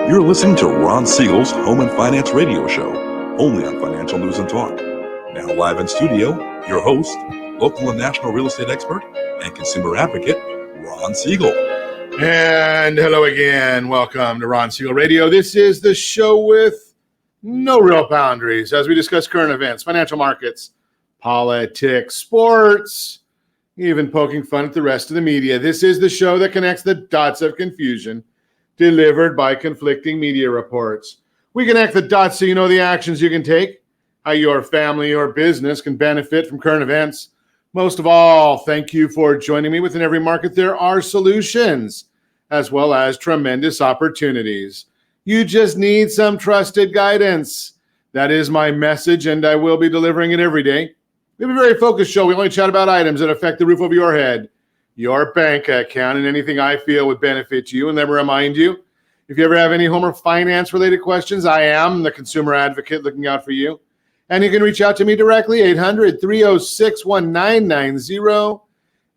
You're listening to Ron Siegel's Home and Finance Radio Show, only on Financial News and Talk. Now live in studio, your host, local and national real estate expert and consumer advocate, Ron Siegel. And hello again. Welcome to Ron Siegel Radio. This is the show with no real boundaries as we discuss current events, financial markets, politics, sports, even poking fun at the rest of the media. This is the show that connects the dots of confusion delivered by conflicting media reports. We connect the dots so you know the actions you can take, how your family or business can benefit from current events. Most of all, thank you for joining me. Within every market, there are solutions as well as tremendous opportunities. You just need some trusted guidance. That is my message, and I will be delivering it every day. We have a very focused show. We only chat about items that affect the roof over your head, your bank account, and anything I feel would benefit you. And let me remind you, if you ever have any home or finance related questions, I am the consumer advocate looking out for you. And you can reach out to me directly, 800-306-1990,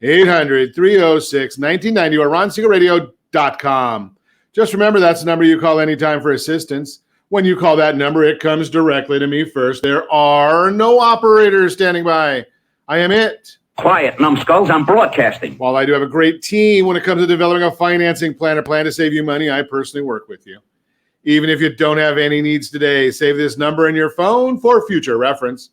800-306-1990, or ronsiegelradio.com. Just remember, that's the number you call anytime for assistance. When you call that number, it comes directly to me first. There are no operators standing by. I am it. Quiet, numbskulls, I'm broadcasting. While I do have a great team when it comes to developing a financing plan or plan to save you money, I personally work with you. Even if you don't have any needs today, save this number in your phone for future reference.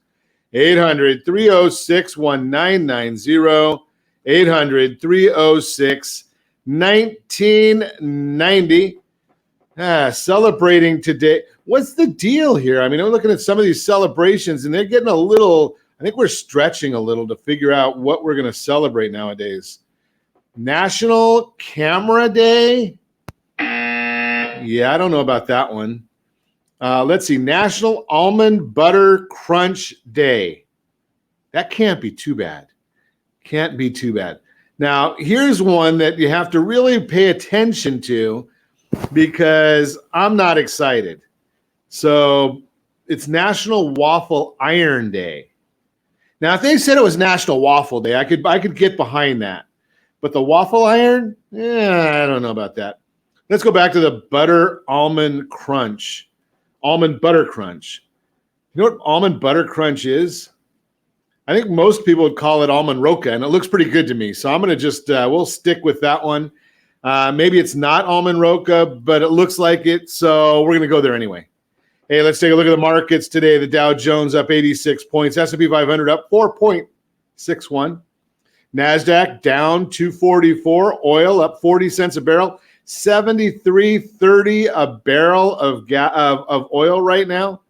800-306-1990, 800-306-1990. Celebrating today. What's the deal here? I mean, I'm looking at some of these celebrations, and they're getting a little... I think we're stretching a little to figure out what we're going to celebrate nowadays. National Camera Day? Yeah, I don't know about that one. Let's see. National Almond Butter Crunch Day. That can't be too bad. Can't be too bad. Now, here's one that you have to really pay attention to because I'm not excited. So it's National Waffle Iron Day. Now, if they said it was National Waffle Day, I could get behind that. But the waffle iron? I don't know about that. Let's go back to the butter almond crunch. Almond butter crunch. You know what almond butter crunch is? I think most people would call it almond roca, and it looks pretty good to me. So I'm going to just, we'll stick with that one. Maybe it's not almond roca, but it looks like it. So we're going to go there anyway. Hey, let's take a look at the markets today. The Dow Jones up 86 points. S&P 500 up 4.61. NASDAQ down 244. Oil up 40 cents a barrel. 73.30 a barrel of oil right now.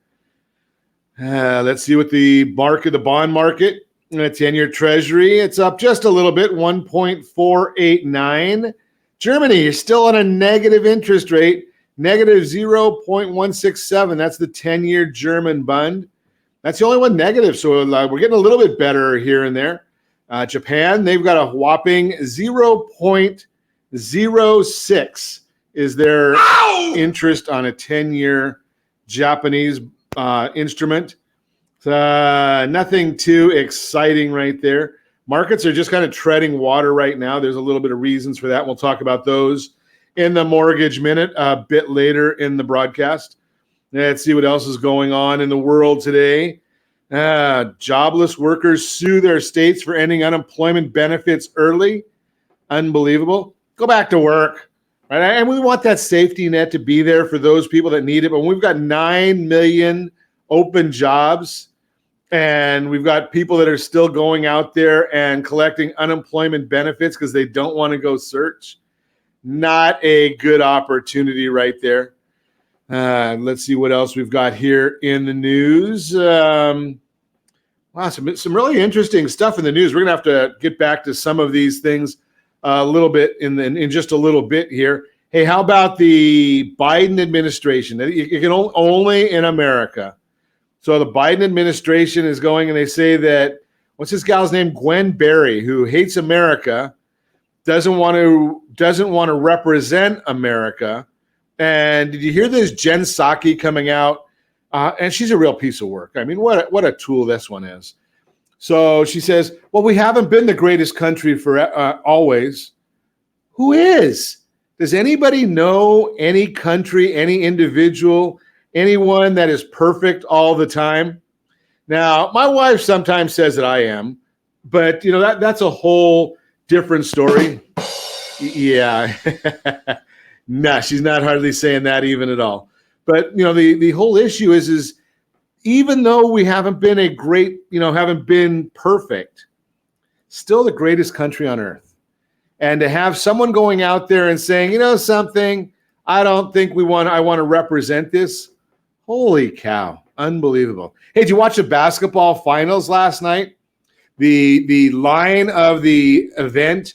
Let's see what the bond market. 10-year Treasury, it's up just a little bit, 1.489. Germany is still on a negative interest rate. Negative 0.167. That's the 10-year German Bund. That's the only one negative. So we're getting a little bit better here and there. Japan, they've got a whopping 0.06 is their interest on a 10-year Japanese instrument. Nothing too exciting right there. Markets are just kind of treading water right now. There's a little bit of reasons for that. We'll talk about those in the Mortgage Minute a bit later in the broadcast. Let's see what else is going on in the world today. Jobless workers sue their states for ending unemployment benefits early. Unbelievable. Go back to work. Right? And we want that safety net to be there for those people that need it. But when we've got 9 million open jobs and we've got people that are still going out there and collecting unemployment benefits because they don't want to go search, not a good opportunity right there. Let's see what else we've got here in the news. Wow, some really interesting stuff in the news. We're going to have to get back to some of these things a little bit in just a little bit here. Hey, how about the Biden administration? You can only in America. So the Biden administration is going, and they say that, what's this gal's name? Gwen Berry, who hates America, doesn't want to represent America. And did you hear this Jen Psaki coming out? And she's a real piece of work. I mean, what a tool this one is. So she says, well, we haven't been the greatest country for always. Who is? Does anybody know any country, any individual, anyone that is perfect all the time? Now, my wife sometimes says that I am, but that's a whole different story. Yeah. No, she's not hardly saying that even at all. But the whole issue is even though we haven't been haven't been perfect, still the greatest country on earth. And to have someone going out there and saying, something, I don't think I want to represent this. Holy cow. Unbelievable. Hey, did you watch the basketball finals last night? The line of the event,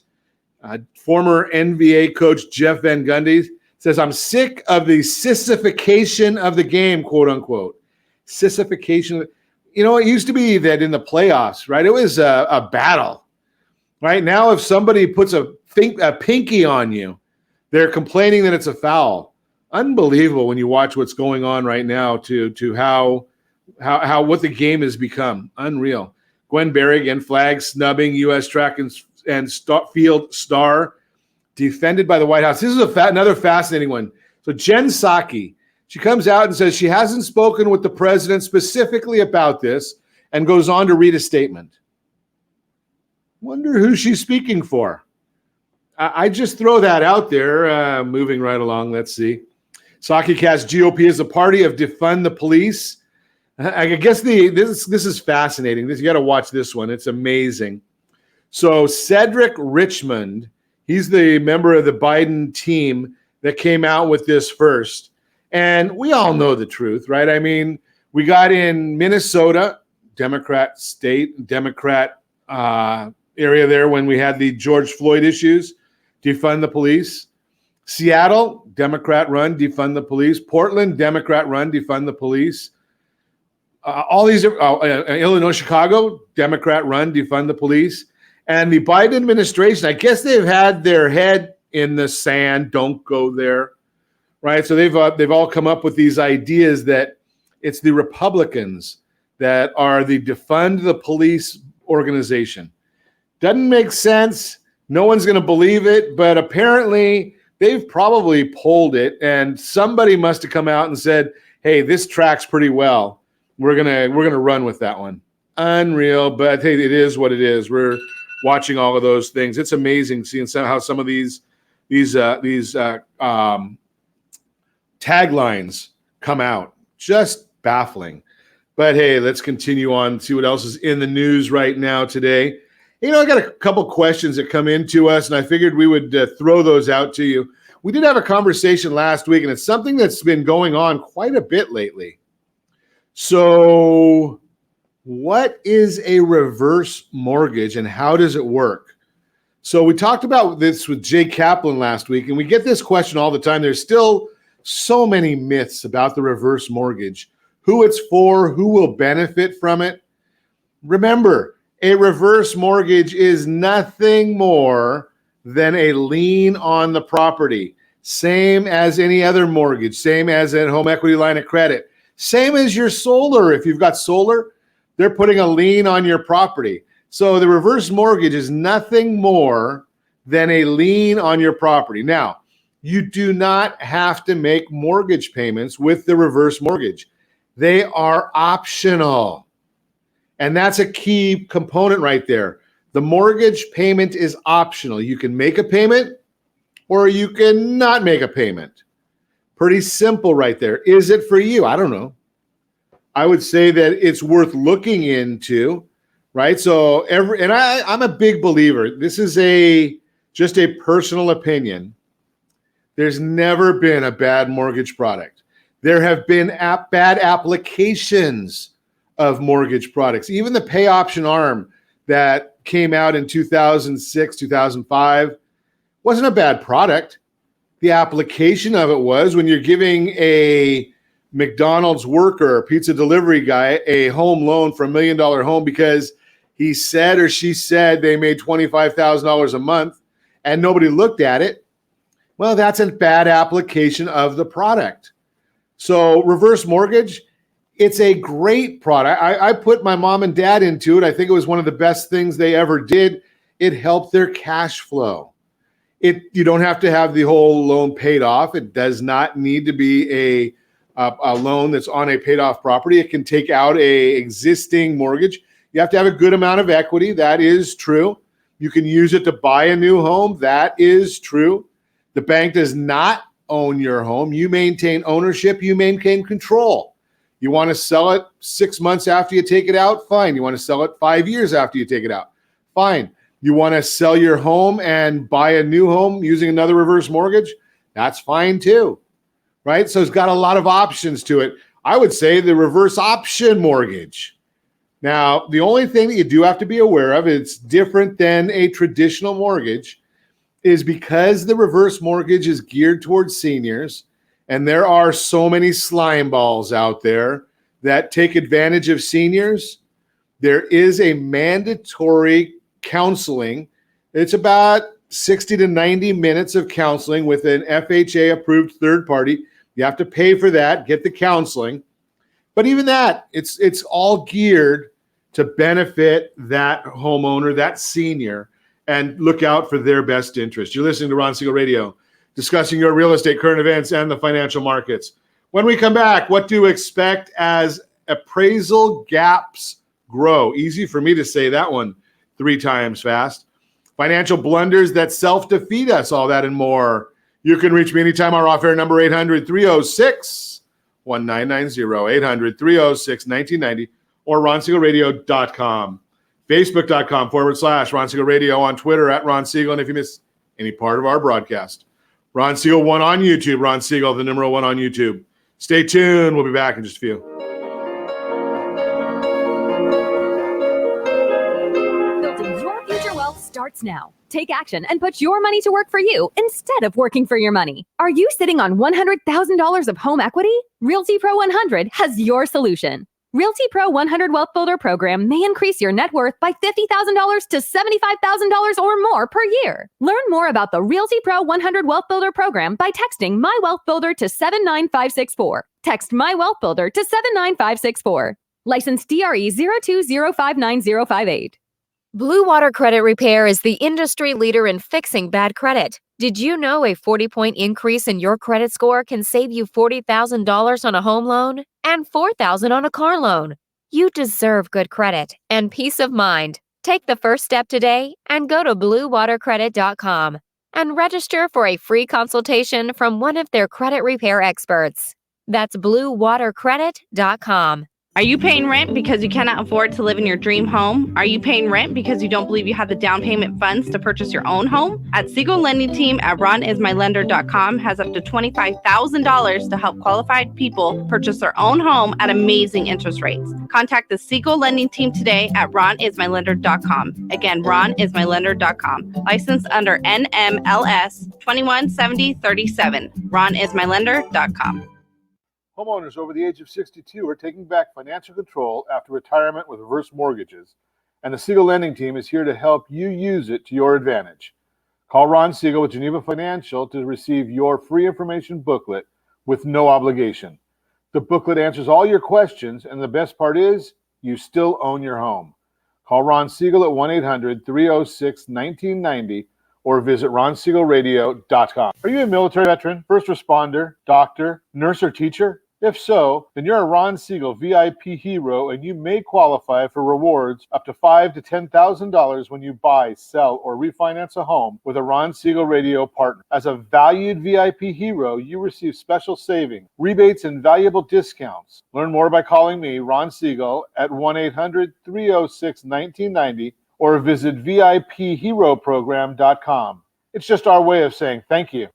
former NBA coach Jeff Van Gundy says, I'm sick of the sissification of the game, quote unquote. Sissification. It used to be that in the playoffs, right? It was a battle. Right now, if somebody puts a pinky on you, they're complaining that it's a foul. Unbelievable when you watch what's going on right now to how what the game has become. Unreal. Gwen Berry again, flag snubbing U.S. track and field star, defended by the White House. This is another fascinating one. So Jen Psaki, she comes out and says she hasn't spoken with the president specifically about this and goes on to read a statement. Wonder who she's speaking for. I just throw that out there. Moving right along, let's see. Psaki cast GOP as a party of defund the police. I guess this is fascinating. You got to watch this one. It's amazing. So Cedric Richmond, he's the member of the Biden team that came out with this first. And we all know the truth, right? I mean, we got in Minnesota, Democrat state, Democrat area there when we had the George Floyd issues, defund the police. Seattle, Democrat run, defund the police. Portland, Democrat run, defund the police. All these Illinois, Chicago, Democrat run, defund the police. And the Biden administration, I guess they've had their head in the sand, don't go there, right? So they've all come up with these ideas that it's the Republicans that are the defund the police organization. Doesn't make sense. No one's going to believe it, but apparently they've probably polled it, and somebody must have come out and said, "Hey, this tracks pretty well. We're gonna run with that one." Unreal, but hey, it is what it is. We're watching all of those things. It's amazing seeing how some of these taglines come out. Just baffling. But hey, let's continue on and see what else is in the news right now today. I got a couple questions that come into us, and I figured we would throw those out to you. We did have a conversation last week, and it's something that's been going on quite a bit lately. So what is a reverse mortgage, and how does it work? So we talked about this with Jay Kaplan last week, and we get this question all the time. There's still so many myths about the reverse mortgage, who it's for, who will benefit from it. Remember, a reverse mortgage is nothing more than a lien on the property, same as any other mortgage, same as a home equity line of credit, same as your solar. If you've got solar, they're putting a lien on your property. So the reverse mortgage is nothing more than a lien on your property. Now, you do not have to make mortgage payments with the reverse mortgage. They are optional. And that's a key component right there. The mortgage payment is optional. You can make a payment or you can not make a payment. Pretty simple right there. Is it for you? I don't know. I would say that it's worth looking into, right? So I'm a big believer. This is just a personal opinion. There's never been a bad mortgage product. There have been bad applications of mortgage products. Even the pay option arm that came out in 2006, 2005 wasn't a bad product. The application of it was when you're giving a McDonald's worker, pizza delivery guy, a home loan for $1 million home because he said or she said they made $25,000 a month and nobody looked at it. Well, that's a bad application of the product. So reverse mortgage, it's a great product. I put my mom and dad into it. I think it was one of the best things they ever did. It helped their cash flow. You don't have to have the whole loan paid off. It does not need to be a loan that's on a paid off property. It can take out a existing mortgage. You have to have a good amount of equity. That is true. You can use it to buy a new home. That is true. The bank does not own your home. You maintain ownership. You maintain control. You want to sell it 6 months after you take it out? Fine. You want to sell it 5 years after you take it out? Fine. You want to sell your home and buy a new home using another reverse mortgage? That's fine too, right? So it's got a lot of options to it. I would say the reverse option mortgage. Now, the only thing that you do have to be aware of, it's different than a traditional mortgage, is because the reverse mortgage is geared towards seniors, and there are so many slime balls out there that take advantage of seniors, there is a mandatory counseling. It's about 60 to 90 minutes of counseling with an FHA approved third party. You have to pay for that, get the counseling. But even that, it's all geared to benefit that homeowner, that senior, and look out for their best interest. You're listening to Ron Siegel Radio, discussing your real estate, current events, and the financial markets. When we come back, what to expect as appraisal gaps grow. Easy for me to say that one 3 times fast. Financial blunders that self-defeat us, all that and more. You can reach me anytime. Our off-air number 800-306-1990, 800-306-1990, or ronsiegelradio.com. Facebook.com/Ron Siegel Radio, on Twitter @Ron Siegel. And if you miss any part of our broadcast, Ron Siegel 1 on YouTube. Ron Siegel, the number 1 on YouTube. Stay tuned. We'll be back in just a few. Starts now. Take action and put your money to work for you instead of working for your money. Are you sitting on $100,000 of home equity? Realty Pro 100 has your solution. Realty Pro 100 Wealth Builder program may increase your net worth by $50,000 to $75,000 or more per year. Learn more about the Realty Pro 100 Wealth Builder program by texting My Wealth Builder to 79564. Text My Wealth Builder to 79564. License DRE 02059058. Blue Water Credit Repair is the industry leader in fixing bad credit. Did you know a 40-point increase in your credit score can save you $40,000 on a home loan and $4,000 on a car loan? You deserve good credit and peace of mind. Take the first step today and go to bluewatercredit.com and register for a free consultation from one of their credit repair experts. That's bluewatercredit.com. Are you paying rent because you cannot afford to live in your dream home? Are you paying rent because you don't believe you have the down payment funds to purchase your own home? At Siegel Lending Team at ronismylender.com has up to $25,000 to help qualified people purchase their own home at amazing interest rates. Contact the Siegel Lending Team today at ronismylender.com. Again, ronismylender.com. Licensed under NMLS 217037. ronismylender.com. Homeowners over the age of 62 are taking back financial control after retirement with reverse mortgages, and the Siegel Lending Team is here to help you use it to your advantage. Call Ron Siegel with Geneva Financial to receive your free information booklet with no obligation. The booklet answers all your questions, and the best part is you still own your home. Call Ron Siegel at 1-800-306-1990 or visit ronsiegelradio.com. Are you a military veteran, first responder, doctor, nurse, or teacher? If so, then you're a Ron Siegel VIP hero, and you may qualify for rewards up to $5,000 to $10,000 when you buy, sell, or refinance a home with a Ron Siegel Radio partner. As a valued VIP hero, you receive special savings, rebates, and valuable discounts. Learn more by calling me, Ron Siegel, at 1-800-306-1990 or visit VIPHeroProgram.com. It's just our way of saying thank you.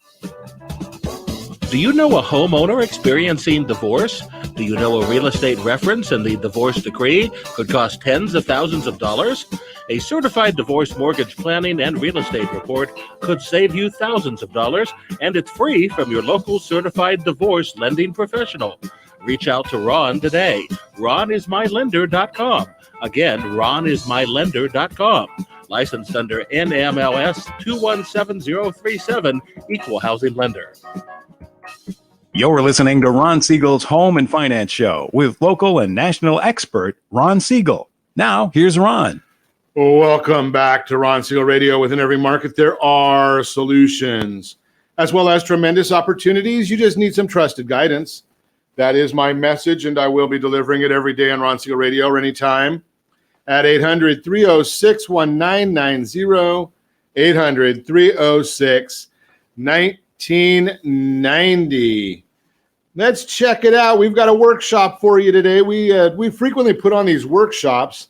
Do you know a homeowner experiencing divorce? Do you know a real estate reference and the divorce decree could cost tens of thousands of dollars? A certified divorce mortgage planning and real estate report could save you thousands of dollars, and it's free from your local certified divorce lending professional. Reach out to Ron today. RonIsMyLender.com. Again, RonIsMyLender.com. Licensed under NMLS 217037, Equal Housing Lender. You're listening to Ron Siegel's Home and Finance Show with local and national expert Ron Siegel. Now, here's Ron. Welcome back to Ron Siegel Radio. Within every market, there are solutions, as well as tremendous opportunities. You just need some trusted guidance. That is my message, and I will be delivering it every day on Ron Siegel Radio or anytime at 800-306-1990, 800-306-1990. Let's check it out. We've got a workshop for you today. We frequently put on these workshops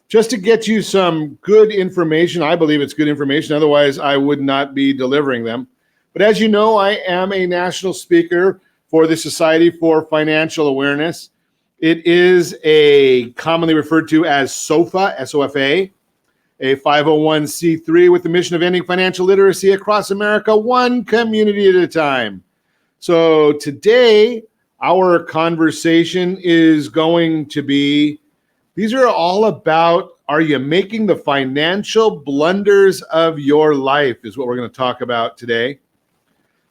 just to get you some good information. I believe it's good information. Otherwise, I would not be delivering them. But as you know, I am a national speaker for the Society for Financial Awareness. It is commonly referred to as SOFA, S-O-F-A, a 501c3 with the mission of ending financial literacy across America, one community at a time. So today, our conversation is going to be, these are all about, are you making the financial blunders of your life, is what we're going to talk about today.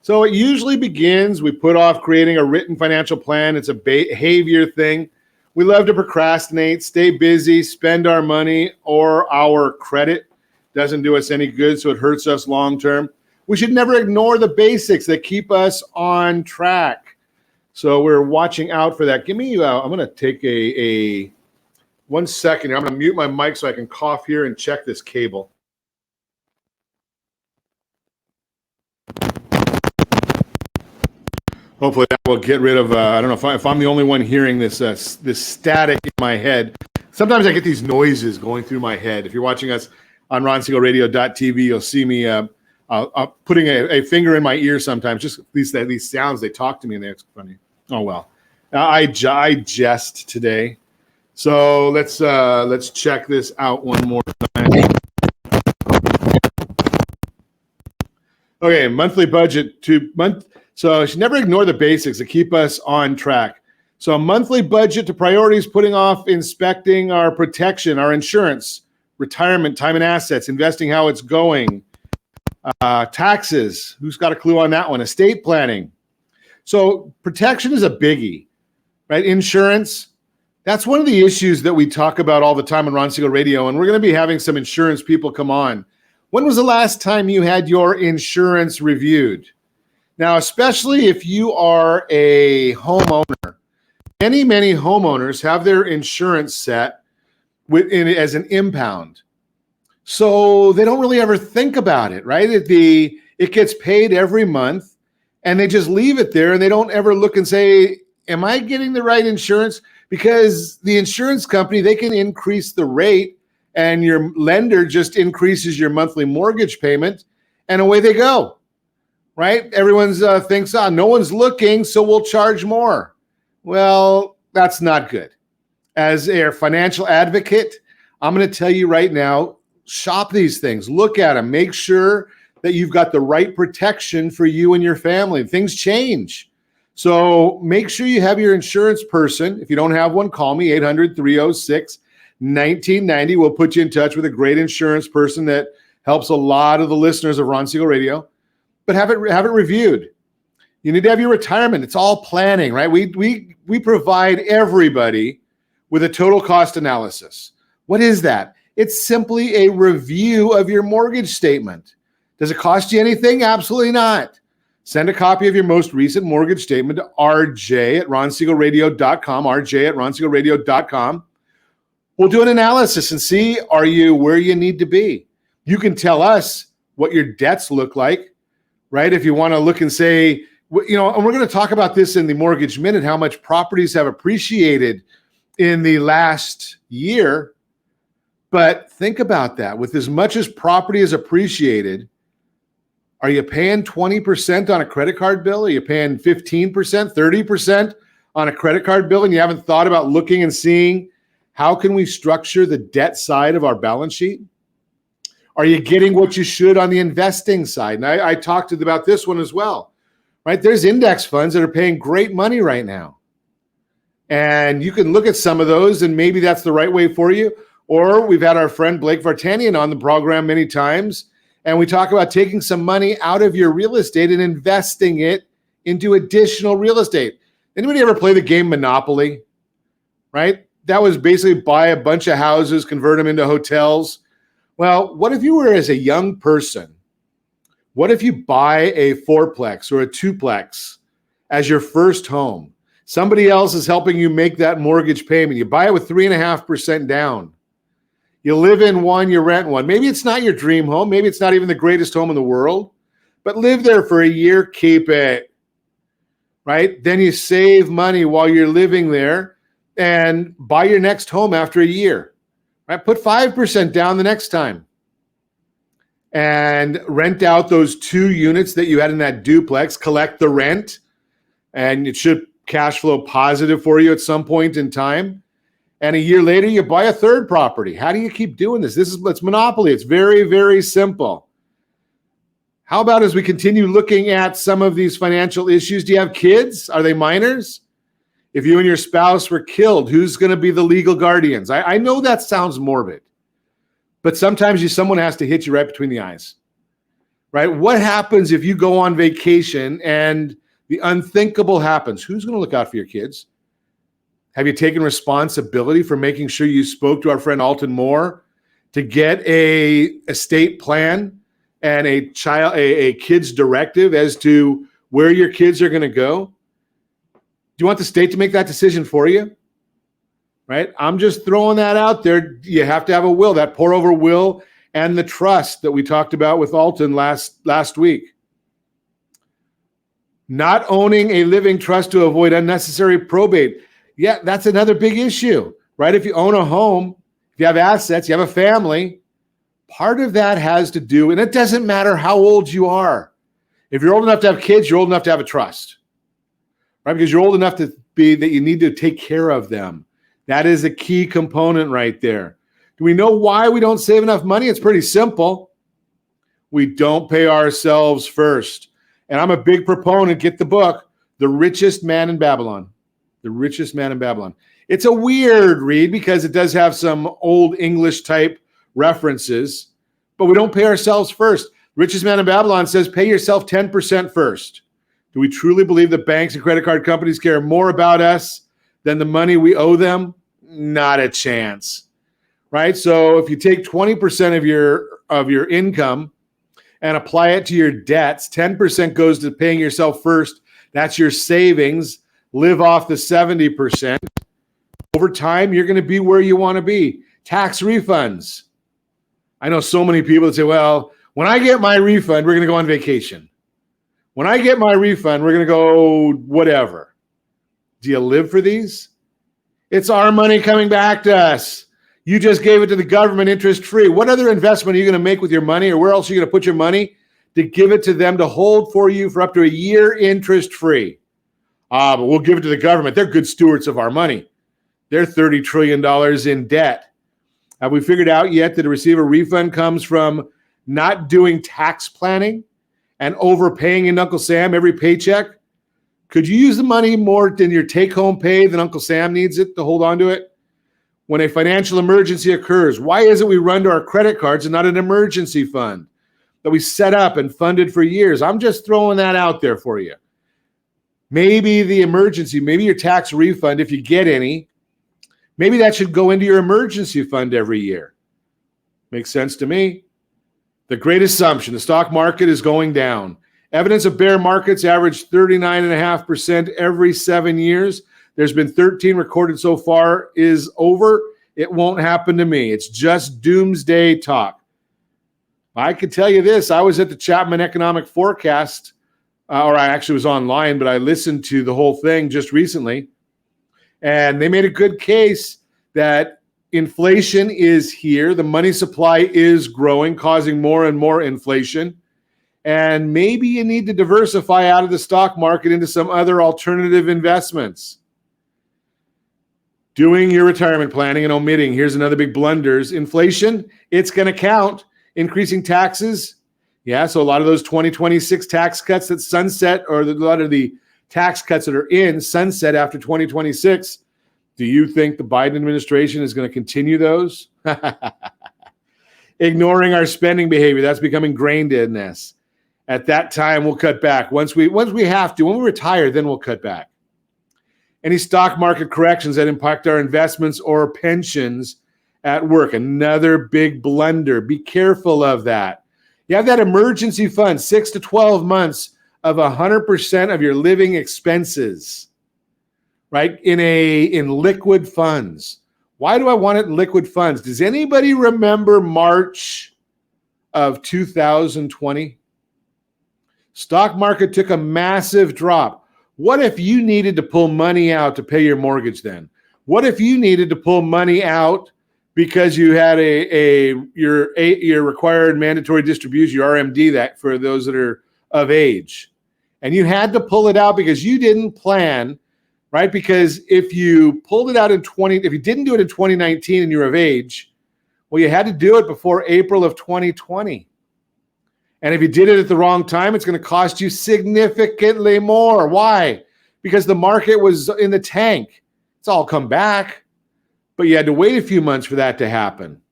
So it usually begins, we put off creating a written financial plan. It's a behavior thing. We love to procrastinate, stay busy, spend our money, or our credit doesn't do us any good, so it hurts us long term. We should never ignore the basics that keep us on track. So we're watching out for that. Give me, I'm going to take a 1 second here. I'm going to mute my mic so I can cough here and check this cable. Hopefully that will get rid of, I don't know if I'm the only one hearing this static in my head. Sometimes I get these noises going through my head. If you're watching us on ronsiegelradio.tv, you'll see me putting a finger in my ear sometimes. Just these sounds, they talk to me and it's funny. Oh, well. I jest today. So let's check this out one more time. Okay, monthly budget So you should never ignore the basics that keep us on track. So a monthly budget to priorities, putting off inspecting our protection, our insurance, retirement, time and assets, investing how it's going, taxes. Who's got a clue on that one? Estate planning. So protection is a biggie, right? Insurance. That's one of the issues that we talk about all the time on Ron Siegel Radio, and we're going to be having some insurance people come on. When was the last time you had your insurance reviewed? Now, especially if you are a homeowner, many homeowners have their insurance set as an impound. So they don't really ever think about it, right? It gets paid every month, and they just leave it there, and they don't ever look and say, am I getting the right insurance? Because the insurance company, they can increase the rate, and your lender just increases your monthly mortgage payment, and away they go, right? Everyone's thinks, no one's looking, so we'll charge more. Well, that's not good. As a financial advocate, I'm going to tell you right now, shop these things, look at them, make sure that you've got the right protection for you and your family. Things change. So make sure you have your insurance person. If you don't have one, call me, 800-306-1990. We'll put you in touch with a great insurance person that helps a lot of the listeners of Ron Siegel Radio. But have it reviewed. You need to have your retirement. It's all planning, right? We provide everybody with a total cost analysis. What is that? It's simply a review of your mortgage statement. Does it cost you anything? Absolutely not. Send a copy of your most recent mortgage statement to rj@ronsiegelradio.com, rj@ronsiegelradio.com. We'll do an analysis and see, are you where you need to be? You can tell us what your debts look like, right? If you want to look and say, and we're going to talk about this in the Mortgage Minute, how much properties have appreciated in the last year. But think about that. With as much as property is appreciated, are you paying 20% on a credit card bill? Are you paying 15%, 30% on a credit card bill? And you haven't thought about looking and seeing how can we structure the debt side of our balance sheet? Are you getting what you should on the investing side? And I talked about this one as well, right? There's index funds that are paying great money right now. And you can look at some of those and maybe that's the right way for you. Or we've had our friend Blake Vartanian on the program many times. And we talk about taking some money out of your real estate and investing it into additional real estate. Anybody ever play the game Monopoly? Right? That was basically buy a bunch of houses, convert them into hotels. Well, what if you were as a young person? What if you buy a fourplex or a twoplex as your first home? Somebody else is helping you make that mortgage payment. You buy it with 3.5% down. You live in one, you rent one. Maybe it's not your dream home. Maybe it's not even the greatest home in the world, but live there for a year, keep it, right? Then you save money while you're living there and buy your next home after a year, right? Put 5% down the next time and rent out those 2 units that you had in that duplex, collect the rent, and it should cash flow positive for you at some point in time. And a year later, you buy a third property. How do you keep doing this? It's monopoly. It's very, very simple. How about as we continue looking at some of these financial issues? Do you have kids? Are they minors? If you and your spouse were killed, who's going to be the legal guardians? I know that sounds morbid, but sometimes someone has to hit you right between the eyes, right? What happens if you go on vacation and the unthinkable happens? Who's going to look out for your kids? Have you taken responsibility for making sure you spoke to our friend Alton Moore to get a estate plan and a kid's directive as to where your kids are going to go? Do you want the state to make that decision for you? Right? I'm just throwing that out there. You have to have a will, that pour over will, and the trust that we talked about with Alton last week. Not owning a living trust to avoid unnecessary probate. Yeah, that's another big issue, right? If you own a home, if you have assets, you have a family, part of that has to do, and it doesn't matter how old you are. If you're old enough to have kids, you're old enough to have a trust, right? Because you're old enough to be that you need to take care of them. That is a key component right there. Do we know why we don't save enough money? It's pretty simple. We don't pay ourselves first. And I'm a big proponent, get the book, The Richest Man in Babylon. The Richest Man in Babylon. It's a weird read because it does have some old English type references, but we don't pay ourselves first. Richest Man in Babylon says pay yourself 10% first. Do we truly believe that banks and credit card companies care more about us than the money we owe them? Not a chance, right? So if you take 20% of your income and apply it to your debts, 10% goes to paying yourself first. That's your savings. Live off the 70%. Over time, you're going to be where you want to be. Tax refunds. I know so many people that say, well, when I get my refund, we're going to go on vacation. When I get my refund, we're going to go whatever. Do you live for these? It's our money coming back to us. You just gave it to the government interest-free. What other investment are you going to make with your money, or where else are you going to put your money to give it to them to hold for you for up to a year interest-free? But we'll give it to the government. They're good stewards of our money. They're $30 trillion in debt. Have we figured out yet that to receive a refund comes from not doing tax planning and overpaying in Uncle Sam every paycheck? Could you use the money more than your take-home pay than Uncle Sam needs it to hold on to it? When a financial emergency occurs, why is it we run to our credit cards and not an emergency fund that we set up and funded for years? I'm just throwing that out there for you. Maybe the emergency, maybe your tax refund, if you get any, maybe that should go into your emergency fund every year. Makes sense to me. The great assumption, the stock market is going down. Evidence of bear markets averaged 39.5% every 7 years. There's been 13 recorded so far. Is over. It won't happen to me. It's just doomsday talk. I can tell you this. I was at the Chapman Economic Forecast, or I actually was online, but I listened to the whole thing just recently. And they made a good case that inflation is here. The money supply is growing, causing more and more inflation. And maybe you need to diversify out of the stock market into some other alternative investments. Doing your retirement planning and omitting. Here's another big blunders. Inflation, it's going to count. Increasing taxes. Yeah, so a lot of those 2026 tax cuts that sunset, or a lot of the tax cuts that are in sunset after 2026. Do you think the Biden administration is going to continue those? Ignoring our spending behavior. That's becoming ingrained in this. At that time, we'll cut back. Once we have to, when we retire, then we'll cut back. Any stock market corrections that impact our investments or pensions at work. Another big blunder. Be careful of that. You have that emergency fund, 6 to 12 months of 100% of your living expenses, right? In liquid funds. Why do I want it in liquid funds? Does anybody remember March of 2020? Stock market took a massive drop. What if you needed to pull money out to pay your mortgage then? What if you needed to pull money out because you had your required mandatory distribution, your RMD, that for those that are of age, and you had to pull it out because you didn't plan, right? Because if you pulled it out if you didn't do it in 2019 and you're of age, well, you had to do it before April of 2020. And if you did it at the wrong time, it's going to cost you significantly more. Why? Because the market was in the tank. It's all come back, but you had to wait a few months for that to happen.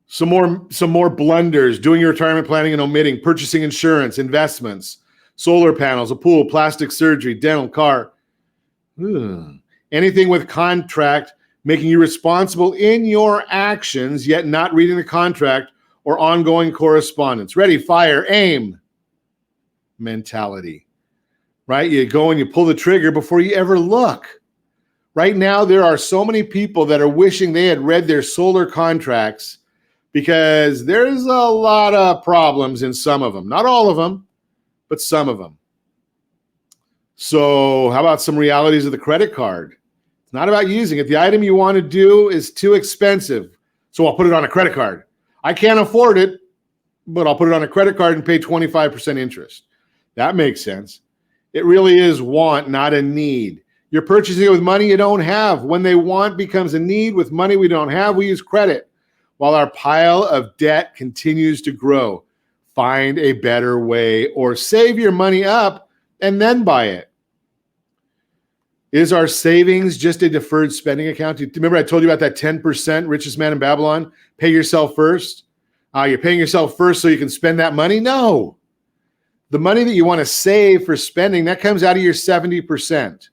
Some more blunders: doing your retirement planning and omitting, purchasing insurance, investments, solar panels, a pool, plastic surgery, dental, car. Anything with contract making you responsible in your actions, yet not reading the contract or ongoing correspondence. Ready, fire, aim mentality, right? You go and you pull the trigger before you ever look. Right now, there are so many people that are wishing they had read their solar contracts because there's a lot of problems in some of them. Not all of them, but some of them. So how about some realities of the credit card? It's not about using it. The item you want to do is too expensive, so I'll put it on a credit card. I can't afford it, but I'll put it on a credit card and pay 25% interest. That makes sense. It really is want, not a need. You're purchasing it with money you don't have. When they want becomes a need with money we don't have, we use credit. While our pile of debt continues to grow, find a better way or save your money up and then buy it. Is our savings just a deferred spending account? Remember I told you about that 10% richest man in Babylon? Pay yourself first. You're paying yourself first so you can spend that money? No. The money that you want to save for spending, that comes out of your 70%,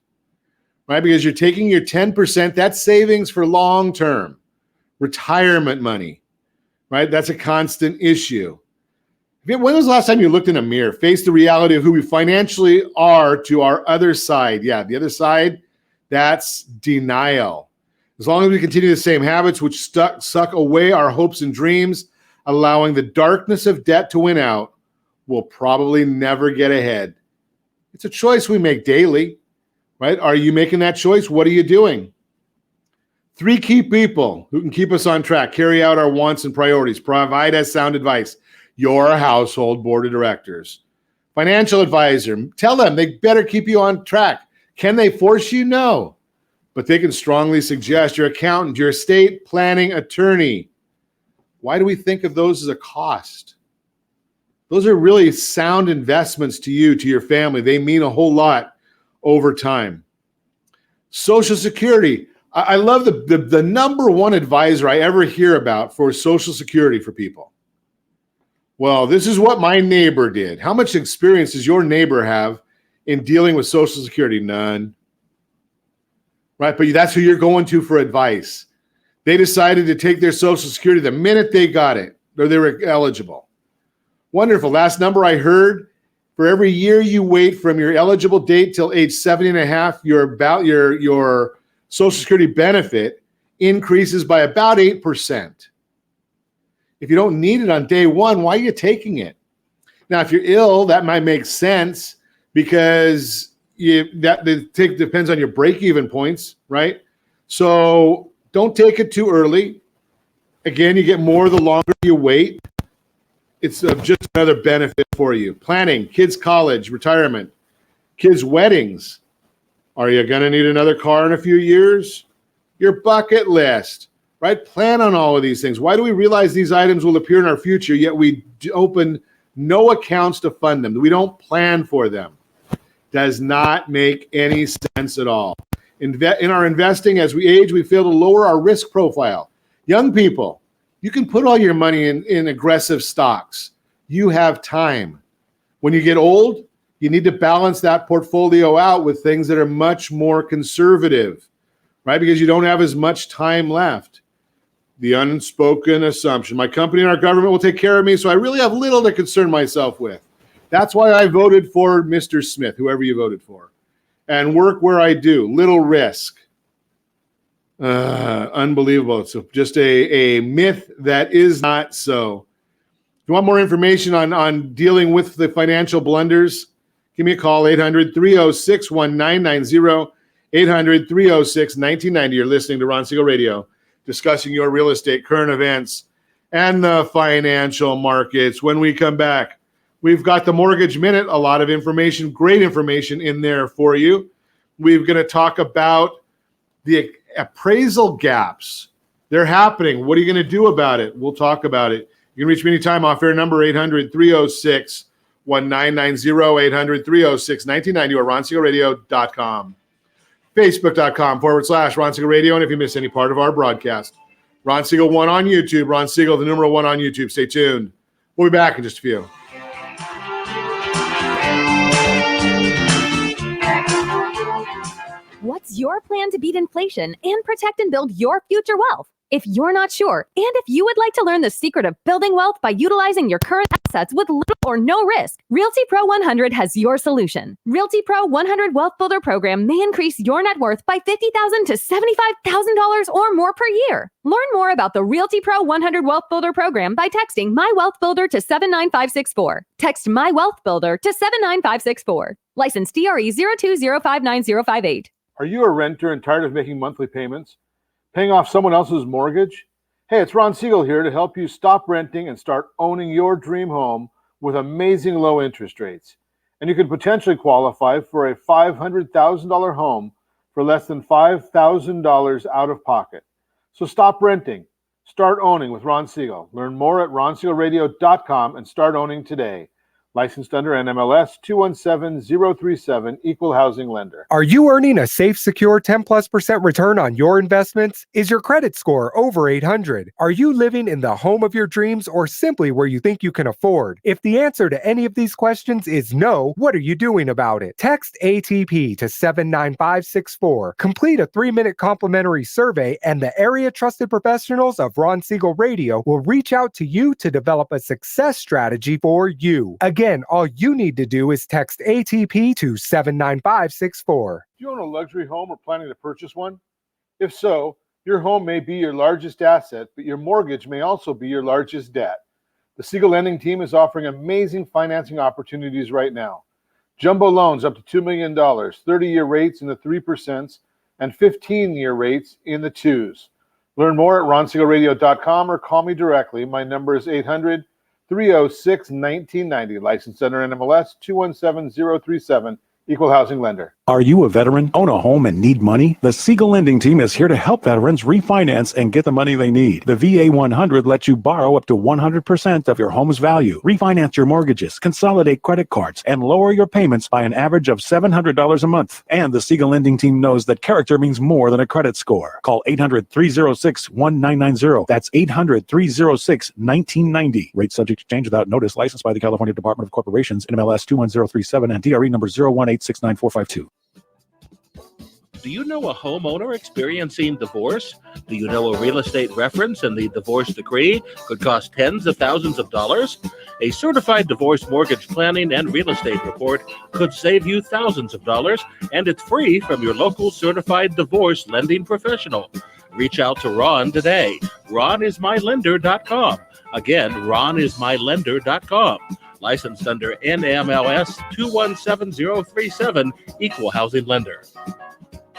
right? Because you're taking your 10%, that's savings for long-term retirement money, right? That's a constant issue. When was the last time you looked in a mirror, faced the reality of who we financially are to our other side? Yeah, the other side, that's denial. As long as we continue the same habits which suck away our hopes and dreams, allowing the darkness of debt to win out, we'll probably never get ahead. It's a choice we make daily, right? Are you making that choice? What are you doing? 3 key people who can keep us on track, carry out our wants and priorities, provide us sound advice. Your household board of directors. Financial advisor, tell them they better keep you on track. Can they force you? No. But they can strongly suggest. Your accountant, your estate planning attorney. Why do we think of those as a cost? Those are really sound investments to you, to your family. They mean a whole lot over time. Social Security. I love the number one advisor I ever hear about for Social Security for people. Well, this is what my neighbor did. How much experience does your neighbor have in dealing with Social Security? None. Right? But that's who you're going to for advice. They decided to take their Social Security the minute they got it, or they were eligible. Wonderful. Last number I heard, for every year you wait from your eligible date till age 70 and a half, your Social Security benefit increases by about 8%. If you don't need it on day one, why are you taking it? Now, if you're ill, that might make sense because depends on your break-even points, right? So don't take it too early. Again, you get more the longer you wait. It's just another benefit for you. Planning, kids' college, retirement, kids' weddings. Are you going to need another car in a few years? Your bucket list. Right? Plan on all of these things. Why do we realize these items will appear in our future, yet we open no accounts to fund them? We don't plan for them. Does not make any sense at all. In our investing, as we age, we fail to lower our risk profile. Young people, you can put all your money in aggressive stocks. You have time. When you get old, you need to balance that portfolio out with things that are much more conservative. right? Because you don't have as much time left. The unspoken assumption. My company and our government will take care of me, so I really have little to concern myself with. That's why I voted for Mr. Smith, whoever you voted for, and work where I do. Little risk. Unbelievable. So just a myth that is not so. If you want more information on dealing with the financial blunders, give me a call, 800-306-1990, 800-306-1990. You're listening to Ron Siegel Radio, discussing your real estate, current events, and the financial markets. When we come back, we've got the Mortgage Minute, a lot of information, great information in there for you. We're going to talk about the appraisal gaps. They're happening. What are you going to do about it? We'll talk about it. You can reach me anytime off air number 800-306-1990, 800-306-1990, or ronsiegelradio.com. Facebook.com/Ron Siegel Radio. And if you miss any part of our broadcast, Ron Siegel 1 on YouTube, Ron Siegel, the numeral 1 on YouTube. Stay tuned. We'll be back in just a few. What's your plan to beat inflation and protect and build your future wealth? If you're not sure, and if you would like to learn the secret of building wealth by utilizing your current assets with little or no risk, Realty Pro 100 has your solution. Realty Pro 100 Wealth Builder Program may increase your net worth by $50,000 to $75,000 or more per year. Learn more about the Realty Pro 100 Wealth Builder Program by texting My Wealth Builder to 79564. Text My Wealth Builder to 79564. License DRE 02059058. Are you a renter and tired of making monthly payments? Paying off someone else's mortgage? Hey, it's Ron Siegel here to help you stop renting and start owning your dream home with amazing low interest rates. And you could potentially qualify for a $500,000 home for less than $5,000 out of pocket. So stop renting. Start owning with Ron Siegel. Learn more at ronsiegelradio.com and start owning today. Licensed under NMLS 217037, Equal Housing Lender. Are you earning a safe, secure 10+% return on your investments? Is your credit score over 800? Are you living in the home of your dreams or simply where you think you can afford? If the answer to any of these questions is no, what are you doing about it? Text ATP to 79564. Complete a 3-minute complimentary survey, and the area trusted professionals of Ron Siegel Radio will reach out to you to develop a success strategy for you. Again, all you need to do is text ATP to 79564. Do you own a luxury home or planning to purchase one? If so, your home may be your largest asset, but your mortgage may also be your largest debt. The Siegel Lending Team is offering amazing financing opportunities right now. Jumbo loans up to $2 million, 30-year rates in the 3%, and 15-year rates in the 2s. Learn more at ronsiegelradio.com or call me directly. My number is 800-306-1990, licensed under NMLS 217037, Equal Housing Lender. Are you a veteran, own a home, and need money? The Siegel Lending Team is here to help veterans refinance and get the money they need. The VA 100 lets you borrow up to 100% of your home's value, refinance your mortgages, consolidate credit cards, and lower your payments by an average of $700 a month. And the Siegel Lending Team knows that character means more than a credit score. Call 800-306-1990. That's 800-306-1990. Rate subject to change without notice. Licensed by the California Department of Corporations, NMLS 21037, and DRE number 018699452. Do you know a homeowner experiencing divorce? Do you know a real estate reference and the divorce decree could cost tens of thousands of dollars? A certified divorce mortgage planning and real estate report could save you thousands of dollars, and it's free from your local certified divorce lending professional. Reach out to Ron today. RonIsMyLender.com. Again, RonIsMyLender.com. Licensed under NMLS 217037, Equal Housing Lender.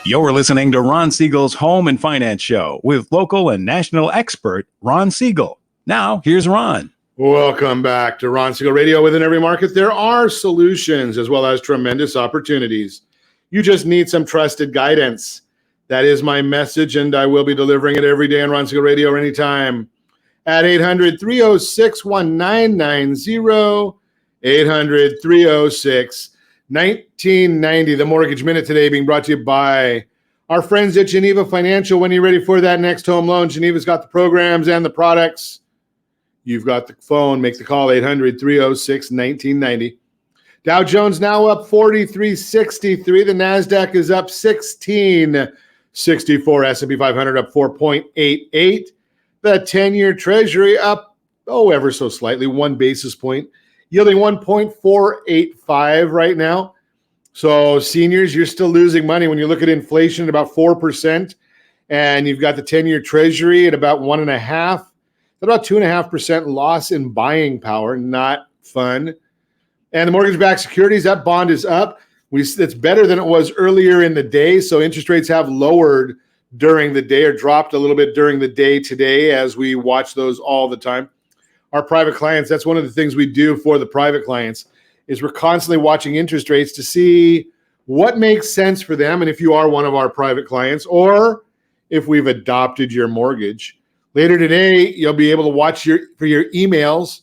You're listening to Ron Siegel's Home and Finance Show with local and national expert Ron Siegel. Now, here's Ron. Welcome back to Ron Siegel Radio. Within every market, there are solutions as well as tremendous opportunities. You just need some trusted guidance. That is my message, and I will be delivering it every day on Ron Siegel Radio or anytime at 800-306-1990, 800-306-1990. The Mortgage Minute today being brought to you by our friends at Geneva Financial. When you're ready for that next home loan, Geneva's got the programs and the products. You've got the phone. Make the call, 800-306-1990. Dow Jones now up 43.63. The NASDAQ is up 16. 64. S&P 500 up 4.88. The 10-year Treasury up, ever so slightly, 1 basis point, yielding 1.485 right now. So seniors, you're still losing money when you look at inflation at about 4%, and you've got the 10-year Treasury at about 1.5%, about 2.5% loss in buying power. Not fun. And the mortgage-backed securities, that bond is up. It's better than it was earlier in the day. So interest rates have lowered during the day or dropped a little bit during the day today, as we watch those all the time. Our private clients, that's one of the things we do for the private clients, is we're constantly watching interest rates to see what makes sense for them. And if you are one of our private clients, or if we've adopted your mortgage. Later today, you'll be able to watch for your emails,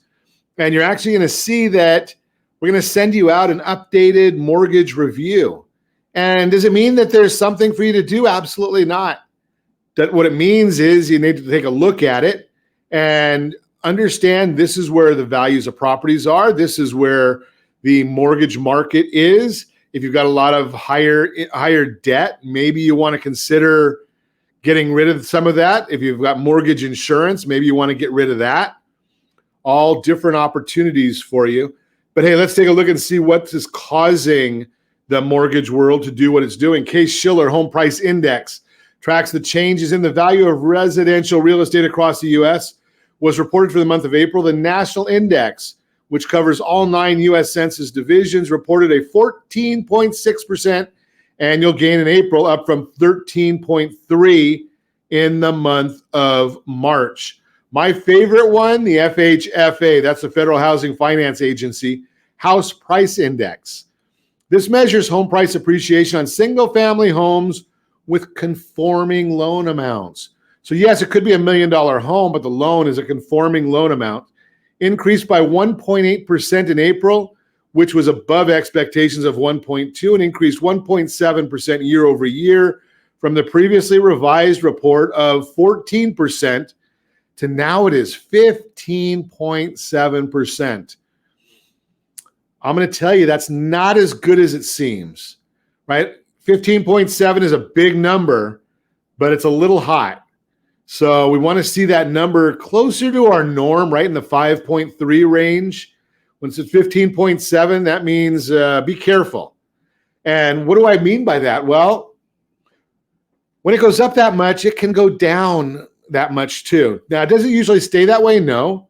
and you're actually going to see that we're going to send you out an updated mortgage review. And does it mean that there's something for you to do? Absolutely not. What it means is you need to take a look at it and understand this is where the values of properties are. This is where the mortgage market is. If you've got a lot of higher debt, maybe you want to consider getting rid of some of that. If you've got mortgage insurance, maybe you want to get rid of that. All different opportunities for you. But hey, let's take a look and see what is causing the mortgage world to do what it's doing. Case-Shiller Home Price Index tracks the changes in the value of residential real estate across the U.S., was reported for the month of April. The national index, which covers all 9 U.S. Census divisions, reported a 14.6% annual gain in April, up from 13.3% in the month of March. My favorite one, the FHFA, that's the Federal Housing Finance Agency, House Price Index. This measures home price appreciation on single-family homes with conforming loan amounts. So yes, it could be $1 million home, but the loan is a conforming loan amount. Increased by 1.8% in April, which was above expectations of 1.2%, and increased 1.7% year over year from the previously revised report of 14% to now it is 15.7%. I'm going to tell you that's not as good as it seems, right? 15.7 is a big number, but it's a little hot. So we want to see that number closer to our norm, right in the 5.3 range. When it's at 15.7, that means be careful. And what do I mean by that? Well, when it goes up that much, it can go down that much too. Now, it doesn't usually stay that way, no.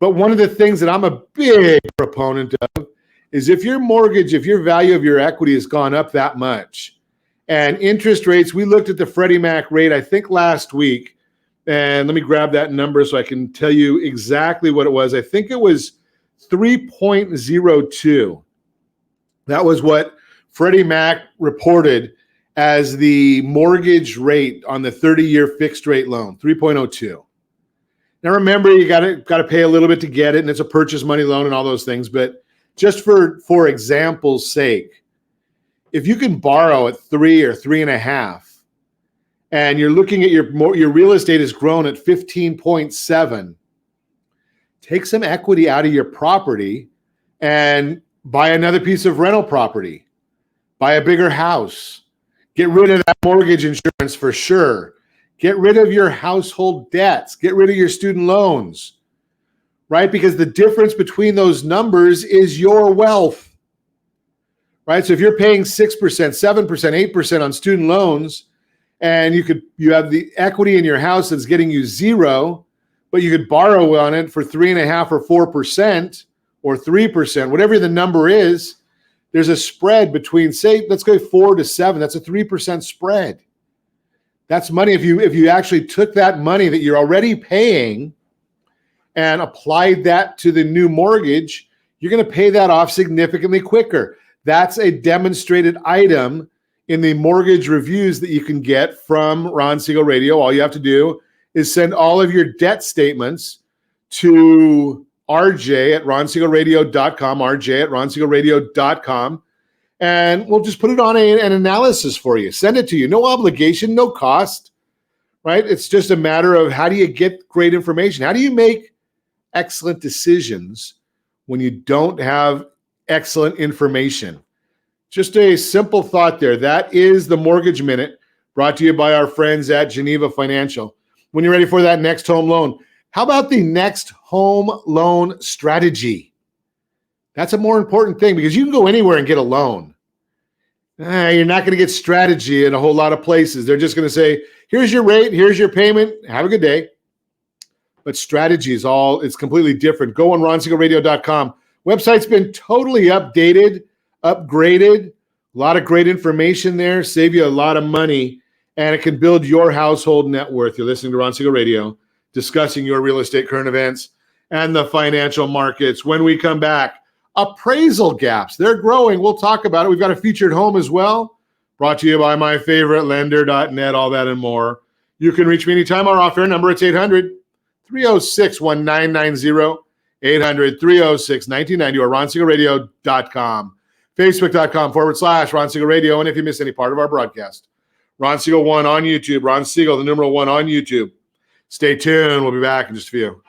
But one of the things that I'm a big proponent of is if your value of your equity has gone up that much, and interest rates, we looked at the Freddie Mac rate, I think last week, and let me grab that number so I can tell you exactly what it was. I think it was 3.02. That was what Freddie Mac reported as the mortgage rate on the 30-year fixed rate loan, 3.02. Now remember, you got to pay a little bit to get it, and it's a purchase money loan and all those things. But just for example's sake, if you can borrow at 3 or 3.5, and you're looking at your real estate has grown at 15.7, take some equity out of your property and buy another piece of rental property, buy a bigger house, get rid of that mortgage insurance for sure, get rid of your household debts, get rid of your student loans, right? Because the difference between those numbers is your wealth, right? So if you're paying 6%, 7%, 8% on student loans, and you have the equity in your house that's getting you 0, but you could borrow on it for 3.5% or 4% or 3%, whatever the number is, there's a spread between, say, let's go 4 to 7. That's a 3% spread. That's money. If you actually took that money that you're already paying and applied that to the new mortgage, you're going to pay that off significantly quicker. That's a demonstrated item in the mortgage reviews that you can get from Ron Siegel Radio. All you have to do is send all of your debt statements to RJ at ronsiegelradio.com, RJ at ronsiegelradio.com, and we'll just put it on an analysis for you. Send it to you. No obligation, no cost, right? It's just a matter of how do you get great information? How do you make excellent decisions when you don't have excellent information? Just a simple thought there. That is the Mortgage Minute, brought brought to you by our friends at Geneva Financial. When you're ready for that next home loan, how about the next home loan strategy? That's a more important thing because you can go anywhere and get a loan. You're not going to get strategy in a whole lot of places. They're just going to say, here's your rate, here's your payment, have a good day. But strategy is it's completely different. Go on ronsiegelradio.com. Website's been totally updated, upgraded. A lot of great information there, save you a lot of money, and it can build your household net worth. You're listening to Ron Siegel Radio, discussing your real estate current events and the financial markets. When we come back, appraisal gaps. They're growing. We'll talk about it. We've got a featured home as well, brought to you by myfavoritelender.net, all that and more. You can reach me anytime. Our off-air number, it's 800-306-1990, 800-306-1990, or ronsiegelradio.com. Facebook.com/Ron Siegel Radio. And if you miss any part of our broadcast, Ron Siegel 1 on YouTube, Ron Siegel, the numeral 1 on YouTube. Stay tuned. We'll be back in just a few.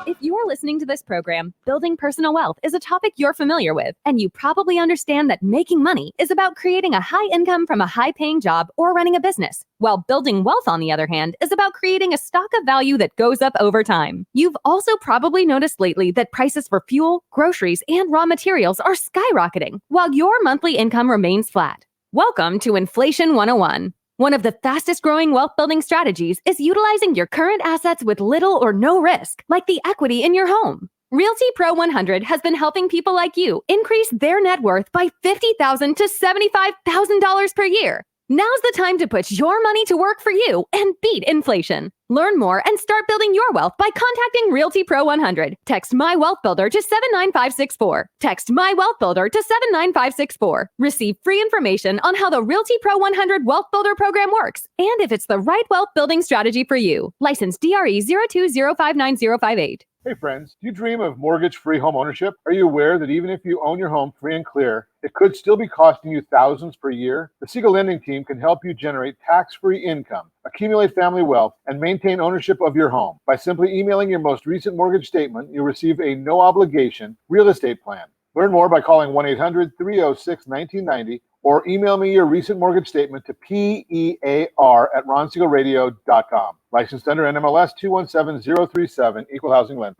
If you're listening to this program, building personal wealth is a topic you're familiar with, and you probably understand that making money is about creating a high income from a high-paying job or running a business, while building wealth, on the other hand, is about creating a stock of value that goes up over time. You've also probably noticed lately that prices for fuel, groceries, and raw materials are skyrocketing, while your monthly income remains flat. Welcome to Inflation 101. One of the fastest growing wealth building strategies is utilizing your current assets with little or no risk, like the equity in your home. Realty Pro 100 has been helping people like you increase their net worth by $50,000 to $75,000 per year. Now's the time to put your money to work for you and beat inflation. Learn more and start building your wealth by contacting Realty Pro 100. Text My Wealth Builder to 79564. Text My Wealth Builder to 79564. Receive free information on how the Realty Pro 100 Wealth Builder program works and if it's the right wealth building strategy for you. License DRE 02059058. Hey friends, do you dream of mortgage-free home ownership? Are you aware that even if you own your home free and clear, it could still be costing you thousands per year? The Siegel Lending Team can help you generate tax-free income, accumulate family wealth, and maintain ownership of your home. By simply emailing your most recent mortgage statement, you'll receive a no-obligation real estate plan. Learn more by calling 1-800-306-1990 or email me your recent mortgage statement to PEAR@ronsiegelradio.com. Licensed under NMLS 217037, Equal Housing Lender.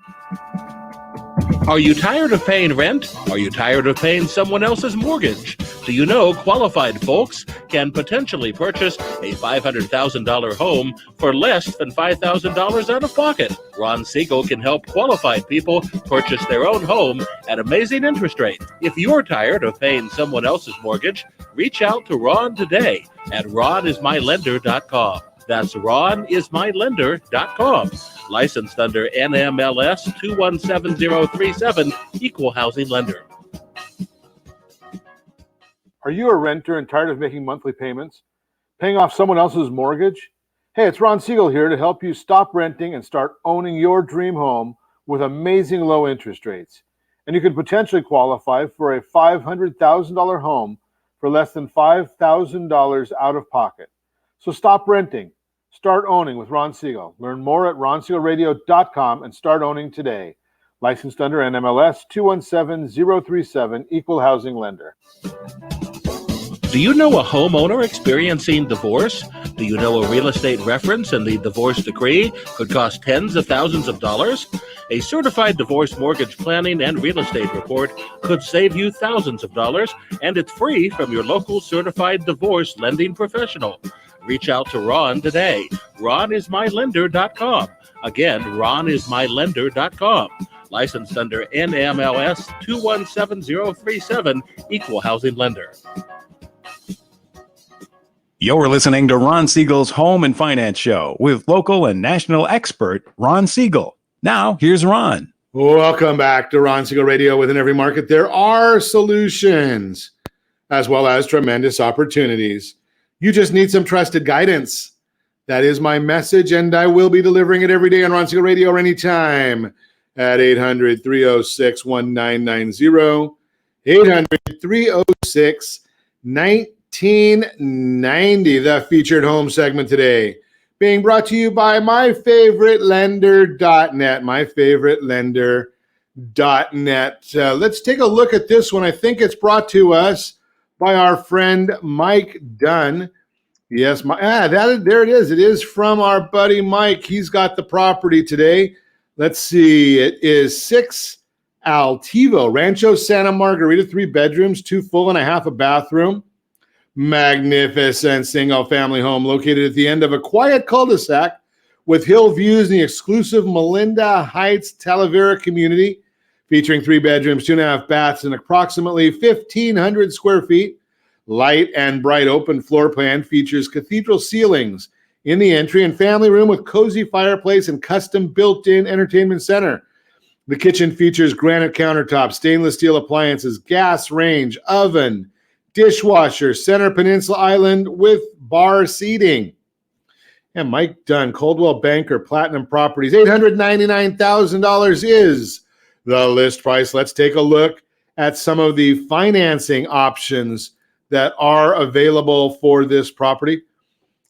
Are you tired of paying rent? Are you tired of paying someone else's mortgage? Do you know qualified folks can potentially purchase a $500,000 home for less than $5,000 out of pocket? Ron Siegel can help qualified people purchase their own home at amazing interest rates. If you're tired of paying someone else's mortgage, reach out to Ron today at ronismylender.com. That's ronismylender.com. Licensed under NMLS 217037, Equal Housing Lender. Are you a renter and tired of making monthly payments? Paying off someone else's mortgage? Hey, it's Ron Siegel here to help you stop renting and start owning your dream home with amazing low interest rates. And you could potentially qualify for a $500,000 home for less than $5,000 out of pocket. So stop renting. Start owning with Ron Siegel. Learn more at ronsiegelradio.com and start owning today. Licensed under NMLS 217037, Equal Housing Lender. Do you know a homeowner experiencing divorce? Do you know a real estate reference and the divorce decree could cost tens of thousands of dollars? A certified divorce mortgage planning and real estate report could save you thousands of dollars, and it's free from your local certified divorce lending professional. Reach out to Ron today. ronismylender.com. Again, ronismylender.com. Licensed under NMLS 217037, Equal Housing Lender. You're listening to Ron Siegel's Home and Finance Show with local and national expert Ron Siegel. Now, here's Ron. Welcome back to Ron Siegel Radio. Within every market, there are solutions as well as tremendous opportunities. You just need some trusted guidance. That is my message, and I will be delivering it every day on Ron Siegel Radio or anytime at 800-306-1990, 800-306-1990, the featured home segment today. Being brought to you by myfavoritelender.net, myfavoritelender.net. Let's take a look at this one. I think it's brought to us by our friend Mike Dunn. Yes, there it is. It is from our buddy Mike. He's got the property today. Let's see. It is 6 Altivo, Rancho Santa Margarita, 3 bedrooms, 2 full and a half a bathroom. Magnificent single-family home located at the end of a quiet cul-de-sac with hill views in the exclusive Melinda Heights Talavera community, featuring 3 bedrooms, 2.5 baths, and approximately 1,500 square feet. Light and bright open floor plan features cathedral ceilings in the entry and family room with cozy fireplace and custom built-in entertainment center. The kitchen features granite countertops, stainless steel appliances, gas range, oven, dishwasher, center peninsula island with bar seating. And Mike Dunn, Coldwell Banker, Platinum Properties, $899,000 is the list price. Let's take a look at some of the financing options that are available for this property.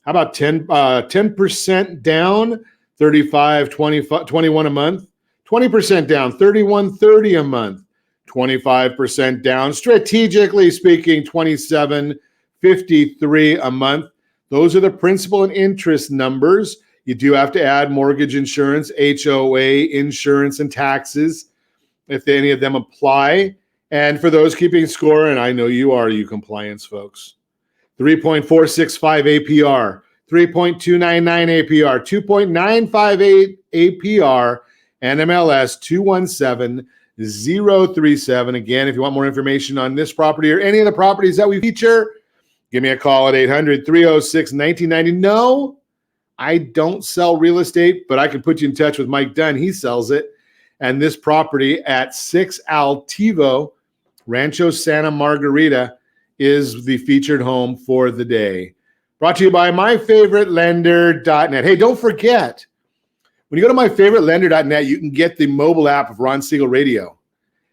How about 10% down, $35.21 a month, 20% down, $31.30 a month, 25% down, strategically speaking, $27.53 a month. Those are the principal and interest numbers. You do have to add mortgage insurance, HOA insurance, and taxes if any of them apply. And for those keeping score, and I know you are, you compliance folks, 3.465 APR, 3.299 APR, 2.958 APR, and MLS 217037. Again, if you want more information on this property or any of the properties that we feature, give me a call at 800-306-1990. No, I don't sell real estate, but I can put you in touch with Mike Dunn. He sells it. And this property at 6 Altivo, Rancho Santa Margarita, is the featured home for the day. Brought to you by myfavoritelender.net. Hey, don't forget, when you go to myfavoritelender.net, you can get the mobile app of Ron Siegel Radio.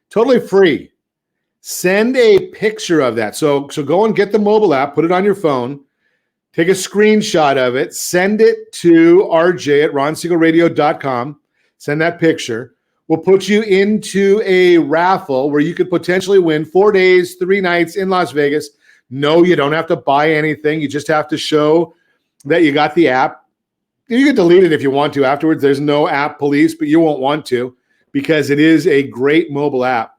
Totally free. Send a picture of that. So go and get the mobile app, put it on your phone, take a screenshot of it, send it to RJ at ronsiegelradio.com. Send that picture. We'll put you into a raffle where you could potentially win 4 days, 3 nights in Las Vegas. No, you don't have to buy anything. You just have to show that you got the app. You can delete it if you want to afterwards. There's no app police, but you won't want to because it is a great mobile app.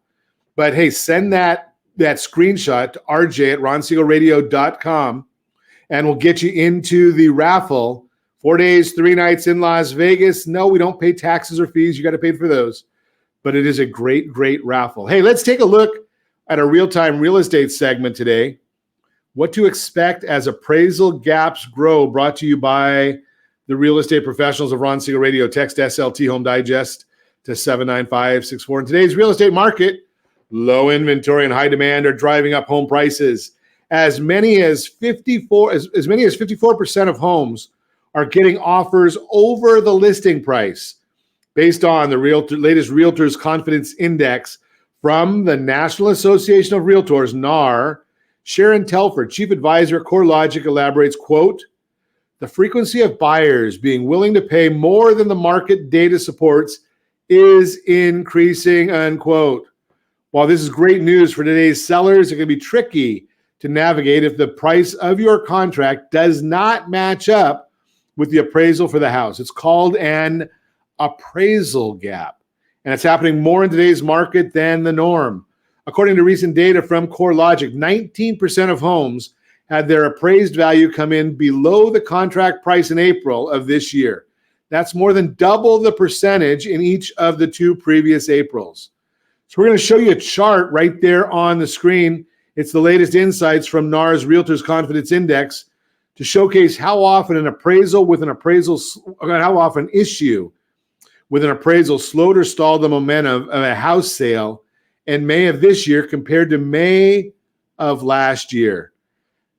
But hey, send that screenshot to RJ at ronsiegelradio.com and we'll get you into the raffle. 4 days, 3 nights in Las Vegas. No, we don't pay taxes or fees. You got to pay for those. But it is a great, great raffle. Hey, let's take a look at a real-time real estate segment today. What to expect as appraisal gaps grow, brought to you by the real estate professionals of Ron Siegel Radio. Text SLT Home Digest to 79564. In today's real estate market, low inventory and high demand are driving up home prices. As many as 54% of homes are getting offers over the listing price based on the latest Realtors Confidence Index from the National Association of Realtors, NAR. Sharon Telford, Chief Advisor at CoreLogic, elaborates, quote, the frequency of buyers being willing to pay more than the market data supports is increasing, unquote. While this is great news for today's sellers, it can be tricky to navigate if the price of your contract does not match up with the appraisal for the house. It's called an appraisal gap, and it's happening more in today's market than the norm. According to recent data from CoreLogic, 19% of homes had their appraised value come in below the contract price in April of this year. That's more than double the percentage in each of the 2 previous Aprils. So we're going to show you a chart right there on the screen. It's the latest insights from NAR's Realtors Confidence Index to showcase how often an issue with an appraisal slowed or stalled the momentum of a house sale in May of this year compared to May of last year.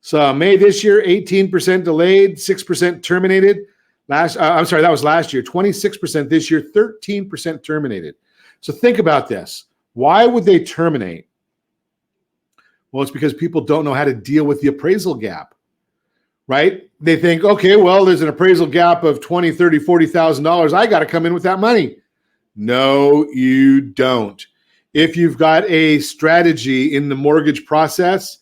So May this year, 18% delayed, 6% terminated. That was last year. 26% this year, 13% terminated. So think about this. Why would they terminate? Well, it's because people don't know how to deal with the appraisal gap. Right? They think, okay, well, there's an appraisal gap of $20,000, $30,000, $40,000. I got to come in with that money. No, you don't. If you've got a strategy in the mortgage process,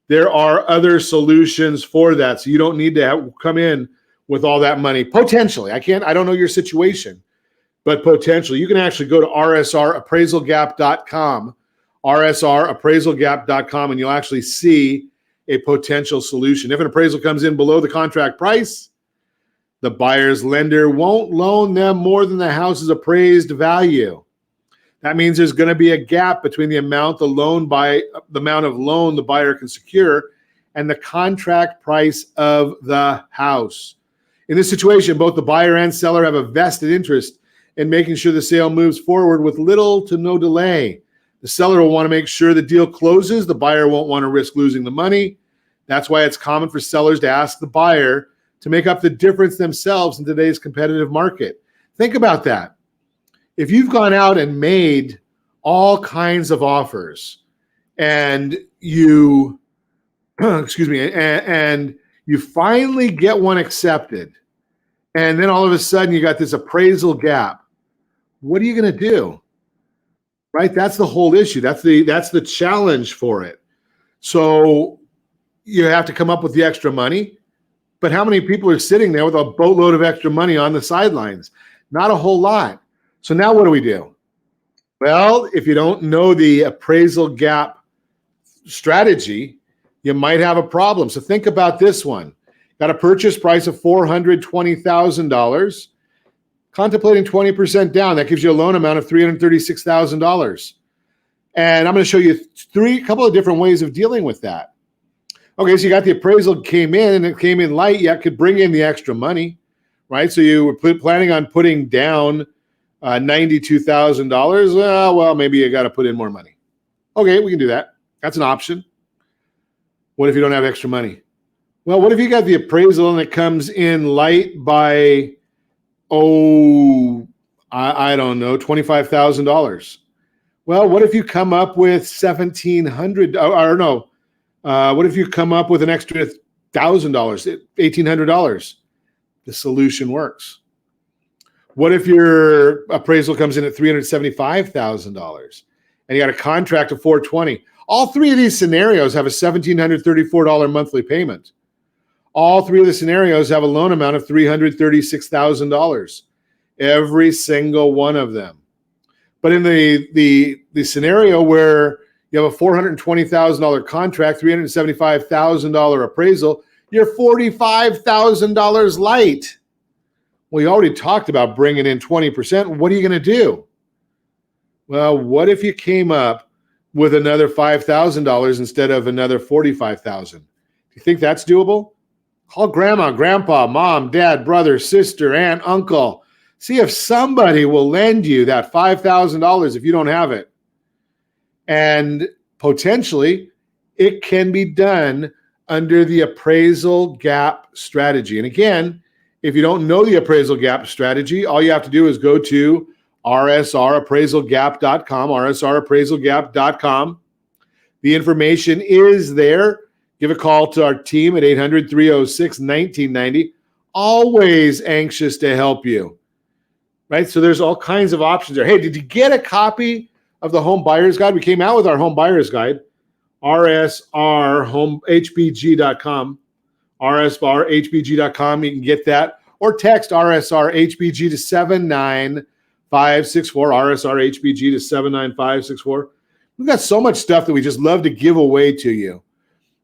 there are other solutions for that. So you don't need to come in with all that money. Potentially, I don't know your situation, but potentially you can actually go to rsrappraisalgap.com, rsrappraisalgap.com, and you'll actually see a potential solution. If an appraisal comes in below the contract price, the buyer's lender won't loan them more than the house's appraised value. That means there's going to be a gap between the amount of loan the buyer can secure and the contract price of the house. In this situation, both the buyer and seller have a vested interest in making sure the sale moves forward with little to no delay. The seller will want to make sure the deal closes. The buyer won't want to risk losing the money. That's why it's common for sellers to ask the buyer to make up the difference themselves in today's competitive market. Think about that. If you've gone out and made all kinds of offers and you, and you finally get one accepted, and then all of a sudden you got this appraisal gap, what are you going to do? Right? That's the whole issue. That's the challenge for it. So you have to come up with the extra money. But how many people are sitting there with a boatload of extra money on the sidelines? Not a whole lot. So now what do we do? Well, if you don't know the appraisal gap strategy, you might have a problem. So think about this one. Got a purchase price of $420,000. Contemplating 20% down. That gives you a loan amount of $336,000. And I'm going to show you a couple of different ways of dealing with that. Okay, so you got the appraisal came in and it came in light. You could bring in the extra money, right? So you were planning on putting down $92,000. Well, maybe you got to put in more money. Okay, we can do that. That's an option. What if you don't have extra money? Well, what if you got the appraisal and it comes in light by, I don't know, $25,000? Well, what if you come up with $1,700? Or no. What if you come up with an extra $1,000, $1,800? The solution works. What if your appraisal comes in at $375,000 and you got a contract of $420,000? All three of these scenarios have a $1,734 monthly payment. All three of the scenarios have a loan amount of $336,000. Every single one of them. But in the scenario where you have a $420,000 contract, $375,000 appraisal, you're $45,000 light. Well, you already talked about bringing in 20%. What are you going to do? Well, what if you came up with another $5,000 instead of another $45,000? Do you think that's doable? Call grandma, grandpa, mom, dad, brother, sister, aunt, uncle. See if somebody will lend you that $5,000 if you don't have it. And potentially, it can be done under the appraisal gap strategy. And again, if you don't know the appraisal gap strategy, all you have to do is go to rsrappraisalgap.com, rsrappraisalgap.com. The information is there. Give a call to our team at 800-306-1990. Always anxious to help you. Right? So there's all kinds of options there. Hey, did you get a copy of the Home Buyer's Guide? We came out with our Home Buyer's Guide, rsrhbg.com, rsrhbg.com. You can get that, or text RSRHBG to 79564, RSRHBG to 79564. We've got so much stuff that we just love to give away to you.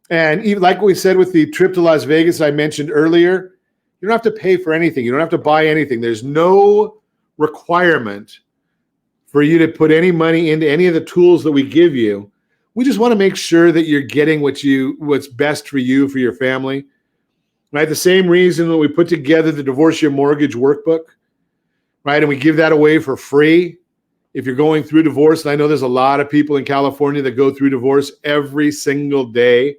And even like we said with the trip to Las Vegas I mentioned earlier, you don't have to pay for anything. You don't have to buy anything. There's no requirement for you to put any money into any of the tools that we give you. We just want to make sure that you're getting what's best for you, for your family. Right? The same reason that we put together the Divorce Your Mortgage workbook, right? And we give that away for free. If you're going through divorce, and I know there's a lot of people in California that go through divorce every single day,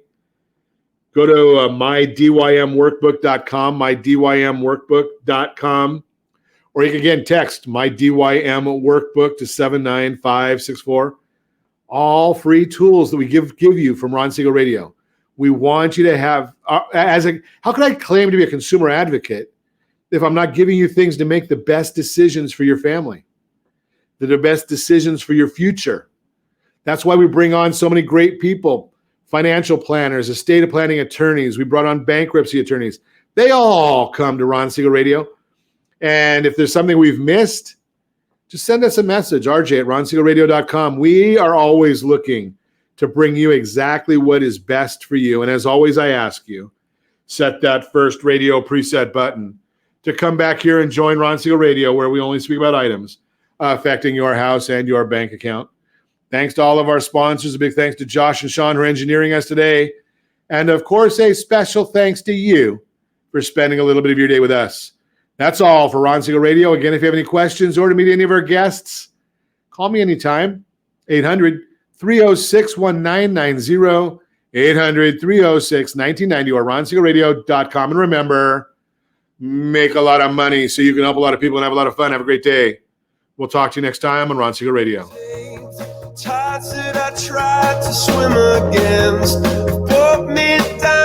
go to mydymworkbook.com, mydymworkbook.com, or you can again text mydym workbook to 79564. All free tools that we give you from Ron Siegel Radio. We want you to have, how can I claim to be a consumer advocate if I'm not giving you things to make the best decisions for your family? that are best decisions for your future. That's why we bring on so many great people, financial planners, estate planning attorneys. We brought on bankruptcy attorneys. They all come to Ron Siegel Radio. And if there's something we've missed, just send us a message, rj@ronsiegelradio.com. We are always looking to bring you exactly what is best for you. And as always, I ask you, set that first radio preset button to come back here and join Ron Siegel Radio, where we only speak about items affecting your house and your bank account. Thanks to all of our sponsors. A big thanks to Josh and Sean for engineering us today. And of course, a special thanks to you for spending a little bit of your day with us. That's all for Ron Siegel Radio. Again, if you have any questions or to meet any of our guests, call me anytime. 800-306-1990, 800-306-1990, or ronsiegelradio.com. And remember, make a lot of money so you can help a lot of people and have a lot of fun. Have a great day. We'll talk to you next time on Ron Siegel Radio. Tides that I tried to swim against brought me down.